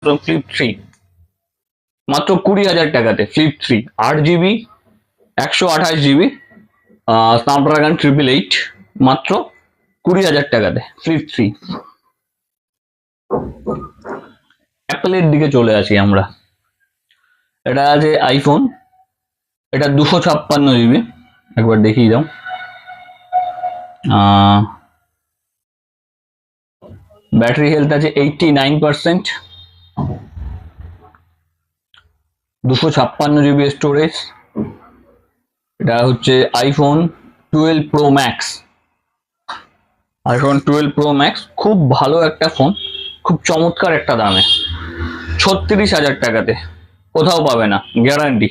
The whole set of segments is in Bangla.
ফ্লিপ 3 মাত্র 20,000 টাকাতে। ফ্লিপ 3 8GB 128GB স্ন্যাপড্রাগন 888 মাত্র 20,000 টাকাতে ফ্লিপ 3। অ্যাপেলের দিকে চলে আসি আমরা। এটা আছে আইফোন, এটা 256GB, একবার দেখিয়ে দাও। ব্যাটারি হেলথ আছে 89%, 256GB স্টোরেজ। এটা হচ্ছে iPhone 12 pro max. IPhone 12 pro max খুব ভালো একটা ফোন, খুব চমৎকার একটা দামে, 36,000 টাকাতে, কোথাও পাবে না, গ্যারান্টি।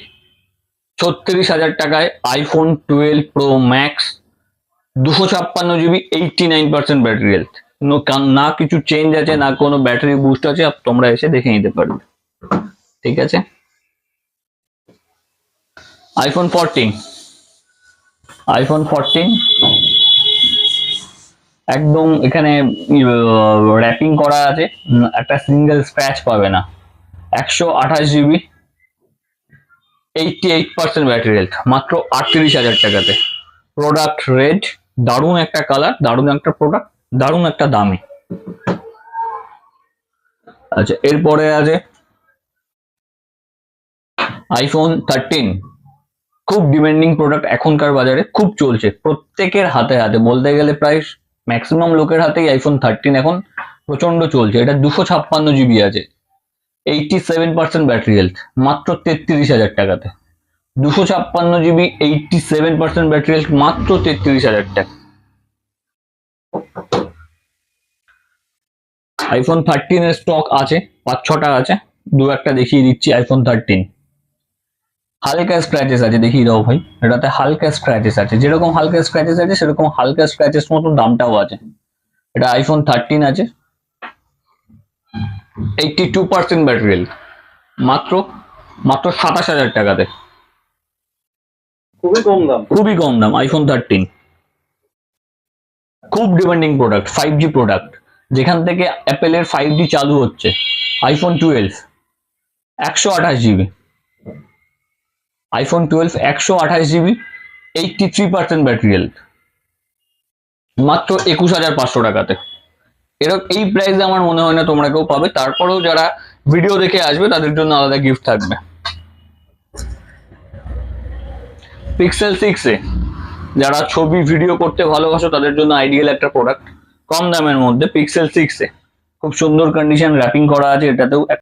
36,000 টাকায় iPhone 12 pro max, 256GB, 89% battery health, না কিছু চেঞ্জ আছে, না কোনো ব্যাটারি বুস্ট আছে, তোমরা এসে দেখে নিতে পারবে। ঠিক আছে। আইফোন 14, আইফোন 14 একদম এখানে র্যাপিং করা আছে, একটা সিঙ্গেল স্ক্র্যাচ পাবে না। 128GB, 88% ব্যাটারি হেলথ, মাত্র 38,000 টাকাতে। প্রোডাক্ট রেড, দারুণ একটা কালার, দারুণ একটা প্রোডাক্ট, দারুণ একটা দামে। আচ্ছা, এরপরে আছে আইফোন 13, খুব ডিমান্ডিং প্রোডাক্ট, এখনকার বাজারে খুব চলছে, প্রত্যেকের হাতে হাতে, বলতে গেলে প্রায় ম্যাক্সিমাম লোকের হাতেই আইফোন 13 এখন প্রচন্ড চলছে। এটা 256GB আছে, 87% ব্যাটারি হেলথ, মাত্র 33,000 টাকাতে। 256GB, 87% ব্যাটারি হেলথ, মাত্র 33,000 টাকা। আইফোন 13 এর স্টক আছে 5-6টা আছে, দু একটা দেখিয়ে দিচ্ছি। আইফোন 13 হালকা স্ক্র্যাচেস আছে, দেখিয়ে দাও ভাই। এটাতে হালকা স্ক্র্যাচেস আছে, যেরকম হালকা স্ক্র্যাচেস আছে সেরকম হালকা স্ক্র্যাচেস মতো দামটাও আছে। এটা আইফোন 13 আছে, 82% ব্যাটারি হেলথ, মাত্র 27,000 টাকাতে। খুবই কম দাম, খুবই কম দাম। আইফোন 13 খুব ডিমান্ডিং প্রোডাক্ট, 5G প্রোডাক্ট, যেখান থেকে অ্যাপেলের 5G চালু হচ্ছে। IPhone 12 128GB, iPhone 12 128GB, 83% battery health, মাত্র 21,500 টাকাতে। এরকম এই প্রাইসে আমার মনে হয় না তোমরা কেউ পাবে। তারপরেও যারা ভিডিও দেখে আসবে তাদের জন্য আলাদা গিফট থাকবে। পিক্সেল 6 যারা ছবি ভিডিও করতে ভালোবাসো তাদের জন্য আইডিয়াল একটা প্রোডাক্ট, কম দামের মধ্যে। পিক্সেল 6 খুব সুন্দর কন্ডিশন, র্যাপিং করা আছে, এটাতেও